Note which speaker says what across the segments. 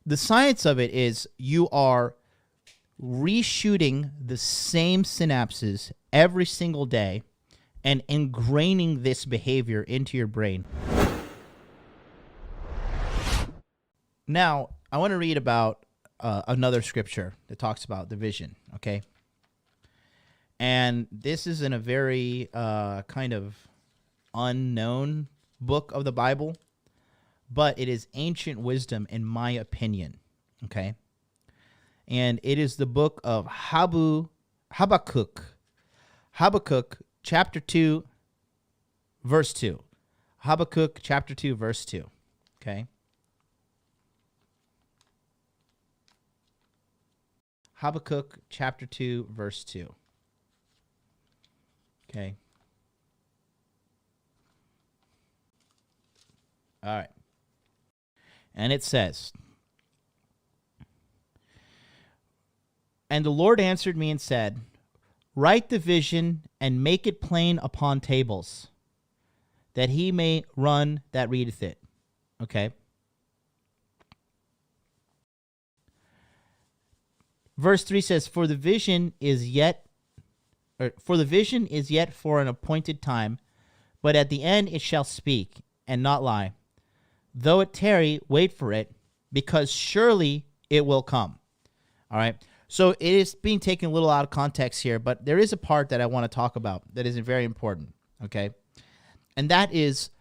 Speaker 1: the science of it is you are reshooting the same synapses every single day and ingraining this behavior into your brain. Now, I want to read about another scripture that talks about the vision, okay? And this is in a very kind of unknown book of the Bible, but it is ancient wisdom in my opinion, okay? And it is the book of Habakkuk. Habakkuk, chapter 2, verse 2. Habakkuk, chapter 2, verse 2, okay? Habakkuk, chapter 2, verse 2. Okay. All right. And it says, "And the Lord answered me and said, write the vision and make it plain upon tables, that he may run that readeth it." Okay. Verse 3 says, For the vision is yet for an appointed time, but at the end it shall speak and not lie. Though it tarry, wait for it, because surely it will come. All right. So it is being taken a little out of context here, but there is a part that I want to talk about that is very important. Okay. And that is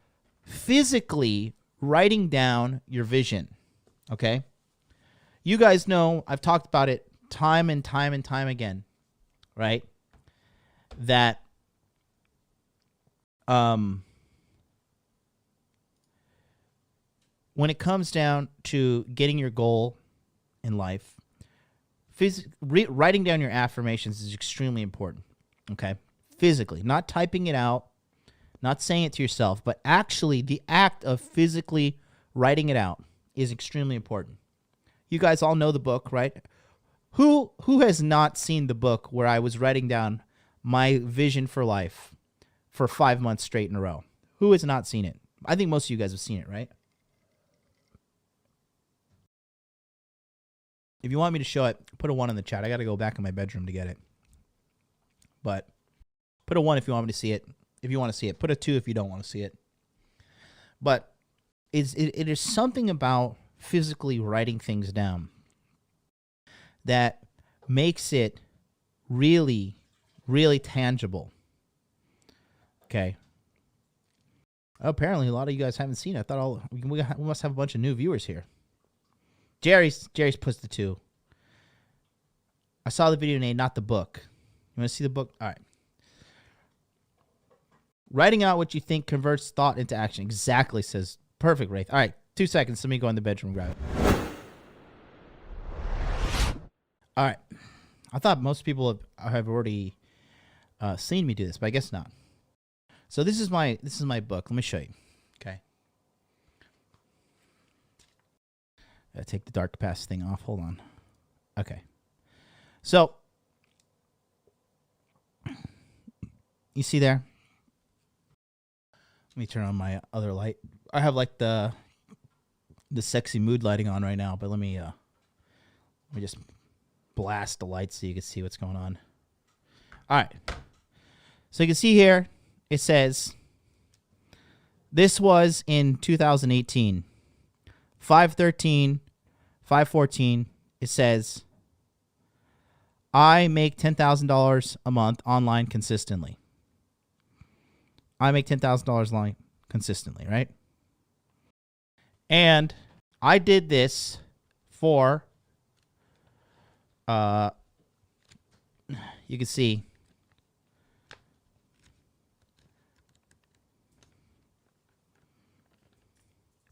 Speaker 1: physically writing down your vision. Okay. You guys know, I've talked about it time and time and time again, right? That when it comes down to getting your goal in life, writing down your affirmations is extremely important, okay? Physically, not typing it out, not saying it to yourself, but actually the act of physically writing it out is extremely important. You guys all know the book, right? Who has not seen the book where I was writing down my vision for life for 5 months straight in a row? Who has not seen it? I think most of you guys have seen it, right? If you want me to show it, put a 1 in the chat. I got to go back in my bedroom to get it. But put a 1 if you want me to see it. If you want to see it. Put a 2 if you don't want to see it. But it is something about physically writing things down that makes it really, really tangible. Okay. Apparently, a lot of you guys haven't seen it. I thought we must have a bunch of new viewers here. Jerry's pushed the 2. I saw the video name, not the book. You want to see the book? All right. Writing out what you think converts thought into action. Exactly, says perfect, Wraith. All right, 2 seconds. Let me go in the bedroom and grab it. All right. I thought most people have already seen me do this, but I guess not. So this is my book. Let me show you. Okay. Gotta take the dark pass thing off. Hold on. Okay. So you see there? Let me turn on my other light. I have like the sexy mood lighting on right now, but let me just blast the lights so you can see what's going on. All right. So you can see here, it says, this was in 2018, 5/13, 5/14. It says, I make $10,000 a month online consistently. I make $10,000 online consistently, right? And I did this for, you can see,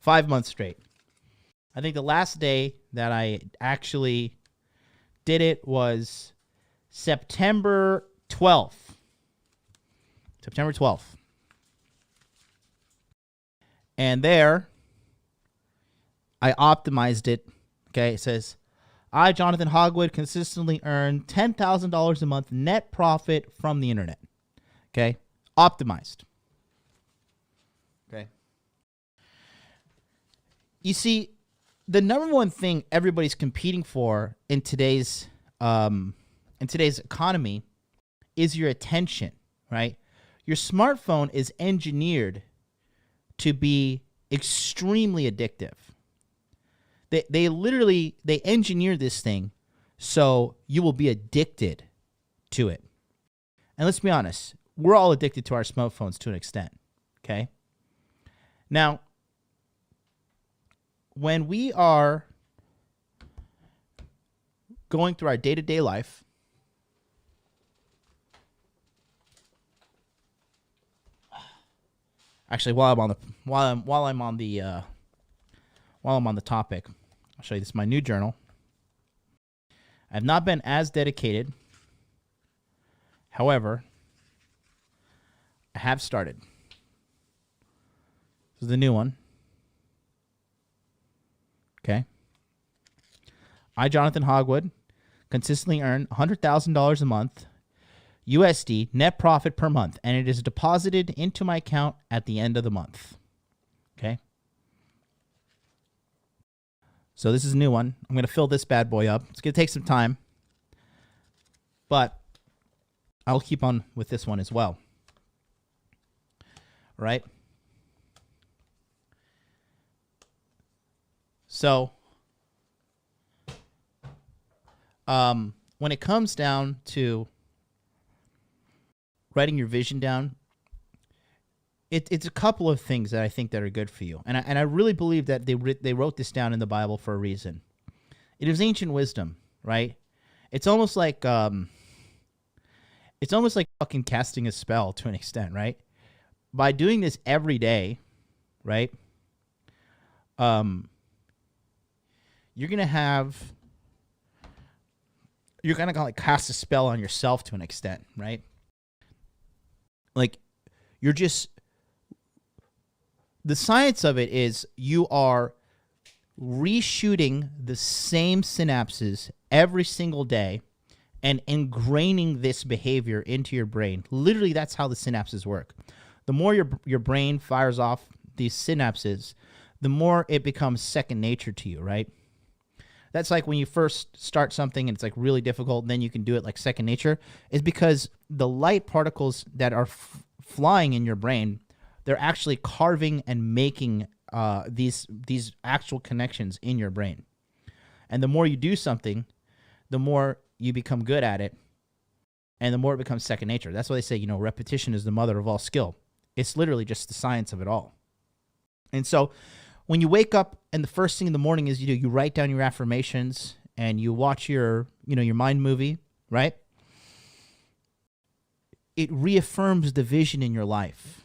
Speaker 1: five months straight. I think the last day that I actually did it was September 12th. September 12th. And there, I optimized it. Okay, it says, I, Jonathan Hogwood, consistently earn $10,000 a month net profit from the internet. Okay, optimized. Okay. You see, the number one thing everybody's competing for in today's economy is your attention, right? Your smartphone is engineered to be extremely addictive. They literally engineer this thing so you will be addicted to it. And let's be honest, we're all addicted to our smartphones to an extent, okay? Now, when we are going through our day-to-day life, actually, while I'm on the topic, I'll show you this is my new journal. I've not been as dedicated. However, I have started. This is the new one. Okay. I, Jonathan Hogwood, consistently earn $100,000 a month USD net profit per month, and it is deposited into my account at the end of the month. Okay. So this is a new one. I'm going to fill this bad boy up. It's going to take some time, but I'll keep on with this one as well. Right? So, when it comes down to writing your vision down, it's a couple of things that I think that are good for you, and I really believe that they wrote this down in the Bible for a reason. It is ancient wisdom, right? It's almost like fucking casting a spell to an extent, right? By doing this every day, right? You're gonna like cast a spell on yourself to an extent, right? Like, you're just, the science of it is you are reshooting the same synapses every single day and ingraining this behavior into your brain. Literally, that's how the synapses work. The more your brain fires off these synapses, the more it becomes second nature to you, right? That's like when you first start something and it's like really difficult, and then you can do it like second nature. Is because the light particles that are flying in your brain, they're actually carving and making these actual connections in your brain. And the more you do something, the more you become good at it, and the more it becomes second nature. That's why they say, repetition is the mother of all skill. It's literally just the science of it all. And so when you wake up and the first thing in the morning is you write down your affirmations and you watch your mind movie, right? It reaffirms the vision in your life.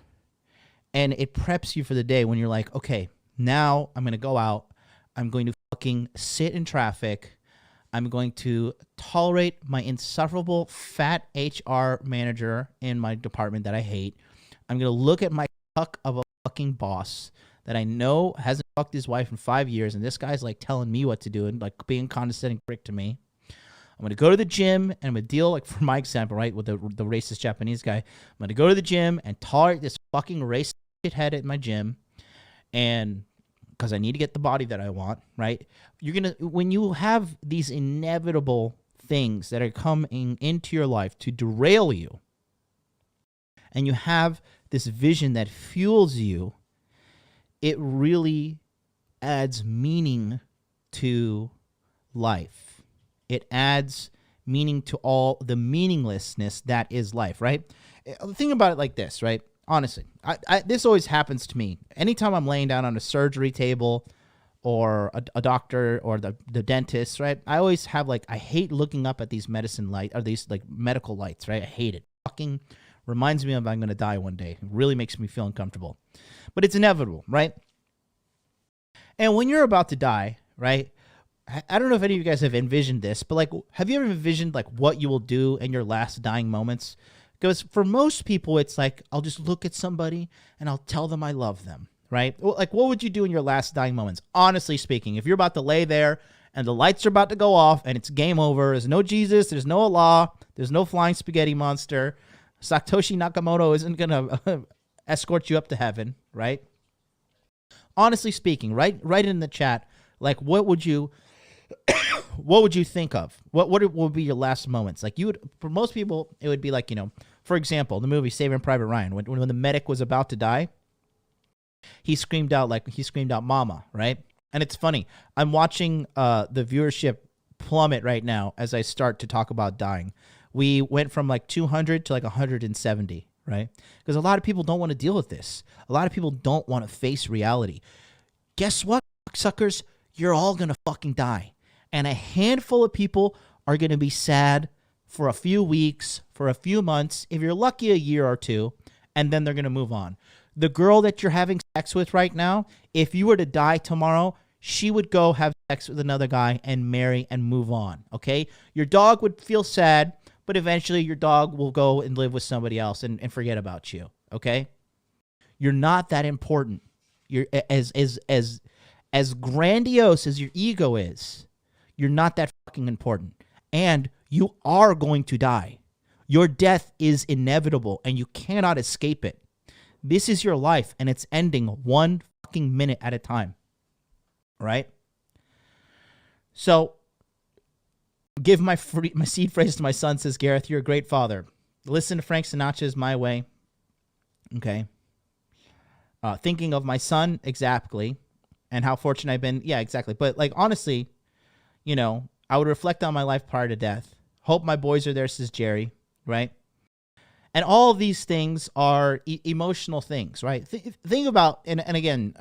Speaker 1: And it preps you for the day when you're like, okay, now I'm going to go out. I'm going to fucking sit in traffic. I'm going to tolerate my insufferable fat HR manager in my department that I hate. I'm going to look at my cuck of a fucking boss that I know hasn't fucked his wife in 5 years, and this guy's like telling me what to do and like being condescending prick to me. I'm going to go to the gym and I'm going to deal, like for my example, right, with the racist Japanese guy. I'm going to go to the gym and tolerate this fucking racist shithead at my gym, and because I need to get the body that I want, right? When you have these inevitable things that are coming into your life to derail you, and you have this vision that fuels you, it really adds meaning to life. It adds meaning to all the meaninglessness that is life, right? Think about it like this, right? Honestly, this always happens to me. Anytime I'm laying down on a surgery table or a doctor or the dentist, right? I always have I hate looking up at these medicine light or these like medical lights, right? I hate it. Fucking reminds me of I'm going to die one day. It really makes me feel uncomfortable. But it's inevitable, right? And when you're about to die, right? I don't know if any of you guys have envisioned this, but have you ever envisioned what you will do in your last dying moments? Because for most people, it's I'll just look at somebody and I'll tell them I love them, right? What would you do in your last dying moments? Honestly speaking, if you're about to lay there and the lights are about to go off and it's game over, there's no Jesus, there's no Allah, there's no flying spaghetti monster, Satoshi Nakamoto isn't going to escort you up to heaven, right? Honestly speaking, write in the chat, Like, what would you think of? What would be your last moments? Like, you would, for most people, it would be like, for example, the movie Saving Private Ryan, when the medic was about to die, he screamed out "Mama!" Right? And it's funny. I'm watching the viewership plummet right now as I start to talk about dying. We went from like 200 to like 170, right? Because a lot of people don't want to deal with this. A lot of people don't want to face reality. Guess what, suckers? You're all going to fucking die. And a handful of people are going to be sad for a few weeks, for a few months, if you're lucky, a year or two, and then they're going to move on. The girl that you're having sex with right now, if you were to die tomorrow, she would go have sex with another guy and marry and move on, okay? Your dog would feel sad, but eventually your dog will go and live with somebody else and forget about you, okay? You're not that important. You're as grandiose as your ego is, you're not that fucking important. And you are going to die. Your death is inevitable and you cannot escape it. This is your life and it's ending one fucking minute at a time. Right? So, give my seed phrase to my son, says Gareth, you're a great father. Listen to Frank Sinatra's My Way. Okay. Thinking of my son, exactly. And how fortunate I've been. Yeah, exactly. But like, honestly, I would reflect on my life prior to death. Hope my boys are there, says Jerry. Right? And all of these things are emotional things, right? Think about, and again,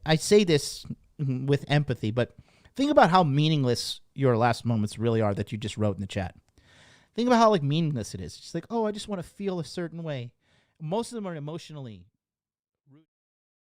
Speaker 1: I say this with empathy, but think about how meaningless your last moments really are that you just wrote in the chat. Think about how like meaningless it is. It's just like, oh, I just want to feel a certain way. Most of them are emotionally